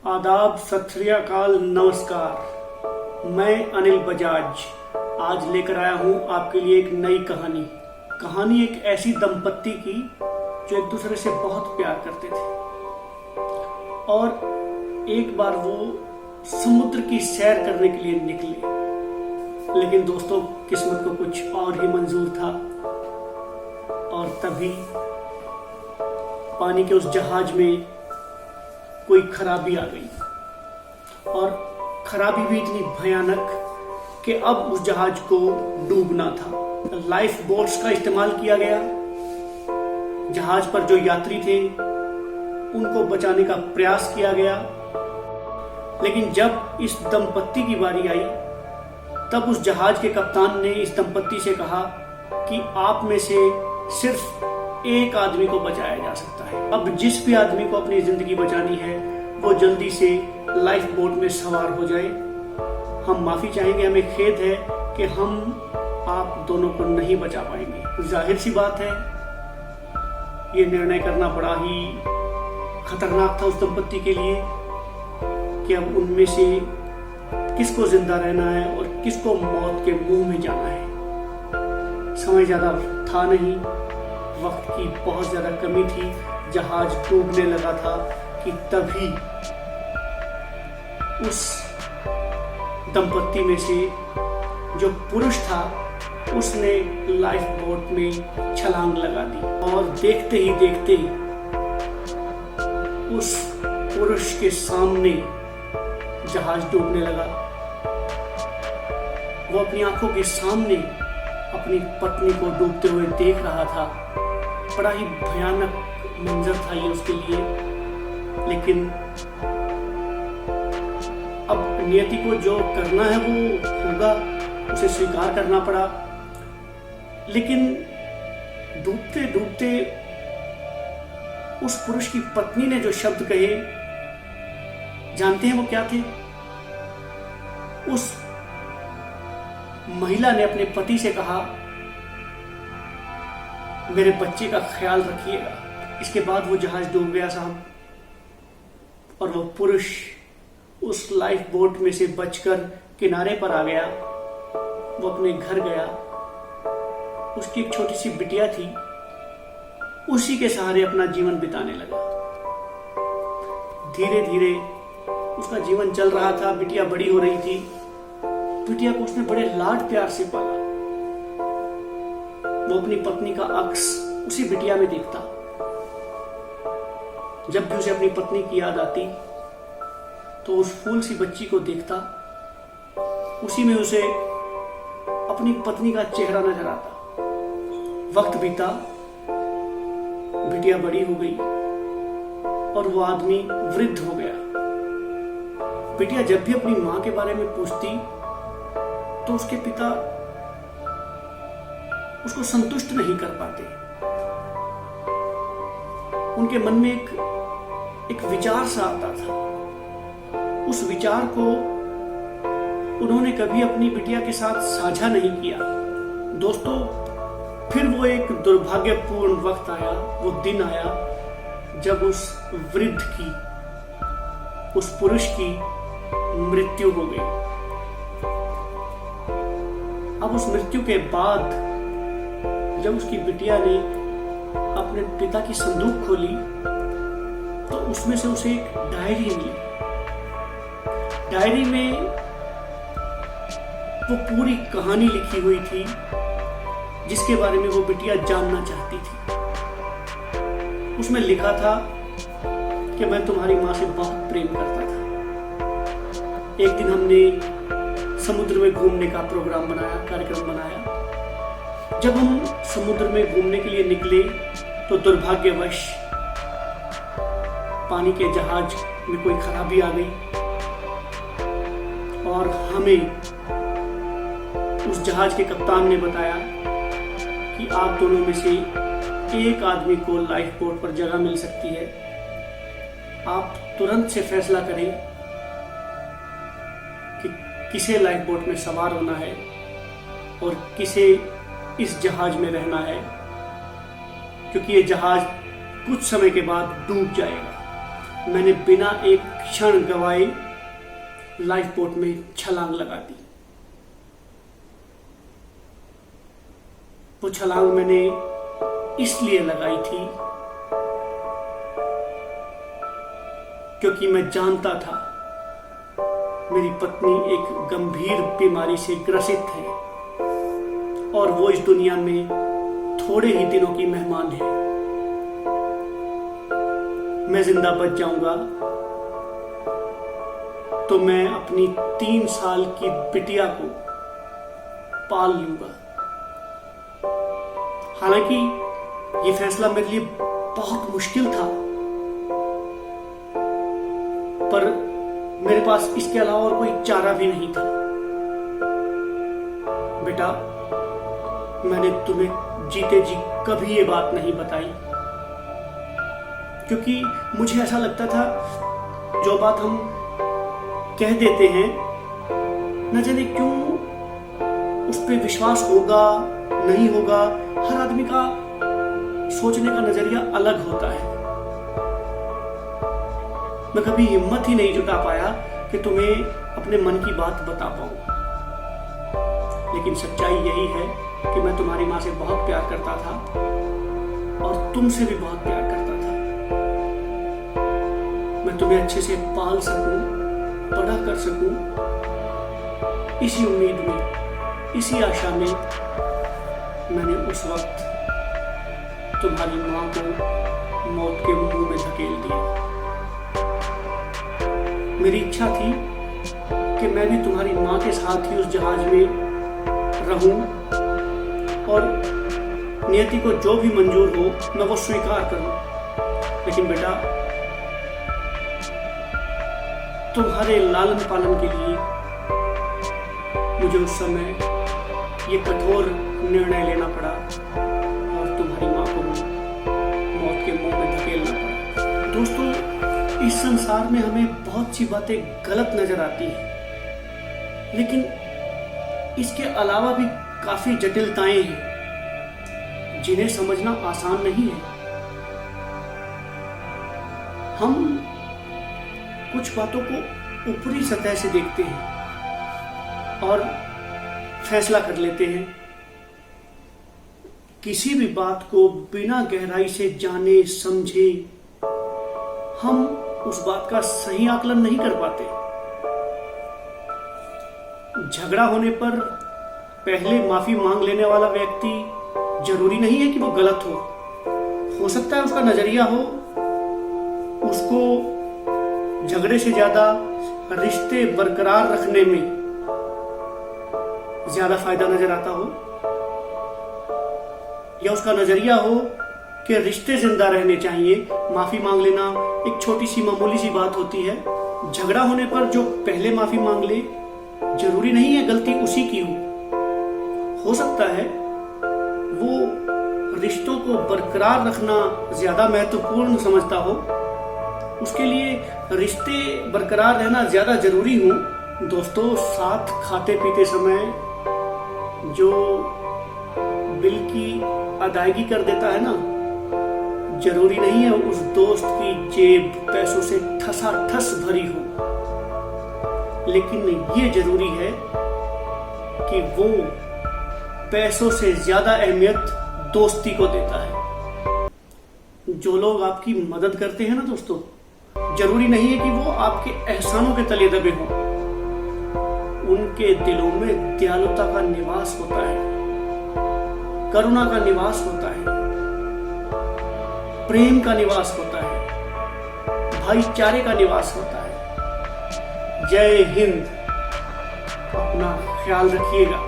आदाब, सत श्री अकाल, नमस्कार। मैं अनिल बजाज आज लेकर आया हूँ आपके लिए एक नई कहानी एक ऐसी दंपत्ति की जो एक दूसरे से बहुत प्यार करते थे और एक बार वो समुद्र की सैर करने के लिए निकले। लेकिन दोस्तों, किस्मत को कुछ और ही मंजूर था और तभी पानी के उस जहाज में कोई खराबी आ गई और खराबी भी इतनी भयानक कि अब उस जहाज को डूबना था। लाइफ बोट्स का इस्तेमाल किया गया। जहाज पर जो यात्री थे उनको बचाने का प्रयास किया गया। लेकिन जब इस दंपत्ति की बारी आई तब उस जहाज के कप्तान ने इस दंपत्ति से कहा कि आप में से सिर्फ एक आदमी को बचाया जा सकता है। अब जिस भी आदमी को अपनी जिंदगी बचानी है वो जल्दी से लाइफ बोट में सवार हो जाए। हम माफी चाहेंगे, हमें खेद है कि हम आप दोनों को नहीं बचा पाएंगे। जाहिर सी बात है, ये निर्णय करना बड़ा ही खतरनाक था उस दंपत्ति के लिए कि अब उनमें से किसको जिंदा रहना है और किसको मौत के मुंह में जाना है। समय ज्यादा था नहीं, वक्त की बहुत ज्यादा कमी थी। जहाज डूबने लगा था कि तभी उस दंपत्ति में से जो पुरुष था उसने लाइफ बोट में छलांग लगा दी और देखते ही देखते उस पुरुष के सामने जहाज डूबने लगा। वो अपनी आंखों के सामने अपनी पत्नी को डूबते हुए देख रहा था। बड़ा ही भयानक मंजर था ये उसके लिए। लेकिन अब नियति को जो करना है वो होगा, उसे स्वीकार करना पड़ा। लेकिन डूबते डूबते उस पुरुष की पत्नी ने जो शब्द कहे, जानते हैं वो क्या थे? उस महिला ने अपने पति से कहा, मेरे बच्चे का ख्याल रखिएगा। इसके बाद वो जहाज डूब गया साहब और वो पुरुष उस लाइफ बोट में से बचकर किनारे पर आ गया। वो अपने घर गया। उसकी एक छोटी सी बिटिया थी, उसी के सहारे अपना जीवन बिताने लगा। धीरे धीरे उसका जीवन चल रहा था। बिटिया बड़ी हो रही थी। बिटिया को उसने बड़े लाड प्यार से पाला। वो अपनी पत्नी का अक्स उसी बिटिया में देखता। जब भी उसे अपनी पत्नी की याद आती तो उस फूल सी बच्ची को देखता, उसी में उसे अपनी पत्नी का चेहरा नजर आता। वक्त बीता, बिटिया बड़ी हो गई और वो आदमी वृद्ध हो गया। बिटिया जब भी अपनी मां के बारे में पूछती तो उसके पिता उसको संतुष्ट नहीं कर पाते। उनके मन में एक विचार सा आता था। उस विचार को उन्होंने कभी अपनी बिटिया के साथ साझा नहीं किया। दोस्तों, फिर वो एक दुर्भाग्यपूर्ण वक्त आया, वो दिन आया जब उस वृद्ध की, उस पुरुष की मृत्यु हो गई। अब उस मृत्यु के बाद जब उसकी बिटिया ने अपने पिता की संदूक खोली तो उसमें से उसे एक डायरी मिली। डायरी में वो पूरी कहानी लिखी हुई थी जिसके बारे में वो बिटिया जानना चाहती थी। उसमें लिखा था कि मैं तुम्हारी मां से बहुत प्रेम करता था। एक दिन हमने समुद्र में घूमने का कार्यक्रम बनाया। जब हम समुद्र में घूमने के लिए निकले तो दुर्भाग्यवश पानी के जहाज में कोई खराबी आ गई और हमें उस जहाज के कप्तान ने बताया कि आप दोनों में से एक आदमी को लाइफ बोट पर जगह मिल सकती है। आप तुरंत से फैसला करें कि किसे लाइफ बोट में सवार होना है और किसे इस जहाज में रहना है, क्योंकि ये जहाज कुछ समय के बाद डूब जाएगा। मैंने बिना एक क्षण गवाए लाइफ बोट में छलांग लगा दी। वो छलांग मैंने इसलिए लगाई थी क्योंकि मैं जानता था मेरी पत्नी एक गंभीर बीमारी से ग्रसित है और वो इस दुनिया में थोड़े ही दिनों की मेहमान है। मैं जिंदा बच जाऊंगा तो मैं अपनी 3 साल की बिटिया को पाल लूंगा। हालांकि ये फैसला मेरे लिए बहुत मुश्किल था, पर मेरे पास इसके अलावा और कोई चारा भी नहीं था। बेटा, मैंने तुम्हें जीते जी कभी ये बात नहीं बताई क्योंकि मुझे ऐसा लगता था जो बात हम कह देते हैं न जाने क्यों उस पर विश्वास होगा नहीं होगा। हर आदमी का सोचने का नजरिया अलग होता है। मैं कभी हिम्मत ही नहीं जुटा पाया कि तुम्हें अपने मन की बात बता पाऊं, लेकिन सच्चाई यही है कि मैं तुम्हारी मां से बहुत प्यार करता था और तुमसे भी बहुत प्यार करता था। मैं तुम्हें अच्छे से पाल सकूं, बड़ा कर सकूं, इसी उम्मीद में, इसी आशा में मैंने उस वक्त तुम्हारी मां को मौत के मुंह में धकेल दिया। मेरी इच्छा थी कि मैं भी तुम्हारी मां के साथ ही उस जहाज में रहूं और नियति को जो भी मंजूर हो मैं वो स्वीकार करूं। लेकिन बेटा, तुम्हारे लालन पालन के लिए मुझे उस समय ये कठोर निर्णय लेना पड़ा और तुम्हारी मां को मौत के मुंह में धकेलना पड़ा। दोस्तों, इस संसार में हमें बहुत सी बातें गलत नजर आती हैं, लेकिन इसके अलावा भी काफी जटिलताएं हैं जिन्हें समझना आसान नहीं है। हम कुछ बातों को ऊपरी सतह से देखते हैं और फैसला कर लेते हैं। किसी भी बात को बिना गहराई से जाने समझे हम उस बात का सही आकलन नहीं कर पाते। झगड़ा होने पर पहले माफी मांग लेने वाला व्यक्ति जरूरी नहीं है कि वो गलत हो सकता है उसका नजरिया हो, उसको झगड़े से ज्यादा रिश्ते बरकरार रखने में ज्यादा फायदा नजर आता हो, या उसका नजरिया हो कि रिश्ते जिंदा रहने चाहिए, माफी मांग लेना एक छोटी सी मामूली सी बात होती है। झगड़ा होने पर जो पहले माफी मांग ले जरूरी नहीं है गलती उसी की हो सकता है वो रिश्तों को बरकरार रखना ज्यादा महत्वपूर्ण समझता हो, उसके लिए रिश्ते बरकरार रहना ज्यादा जरूरी हो। दोस्तों, साथ खाते पीते समय जो बिल की अदायगी कर देता है ना, जरूरी नहीं है उस दोस्त की जेब पैसों से ठसाठस भरी हो, लेकिन ये जरूरी है कि वो पैसों से ज्यादा अहमियत दोस्ती को देता है। जो लोग आपकी मदद करते हैं ना दोस्तों, जरूरी नहीं है कि वो आपके एहसानों के तले दबे हों। उनके दिलों में दयालुता का निवास होता है, करुणा का निवास होता है, प्रेम का निवास होता है, भाईचारे का निवास होता है। जय हिंद। अपना ख्याल रखिएगा।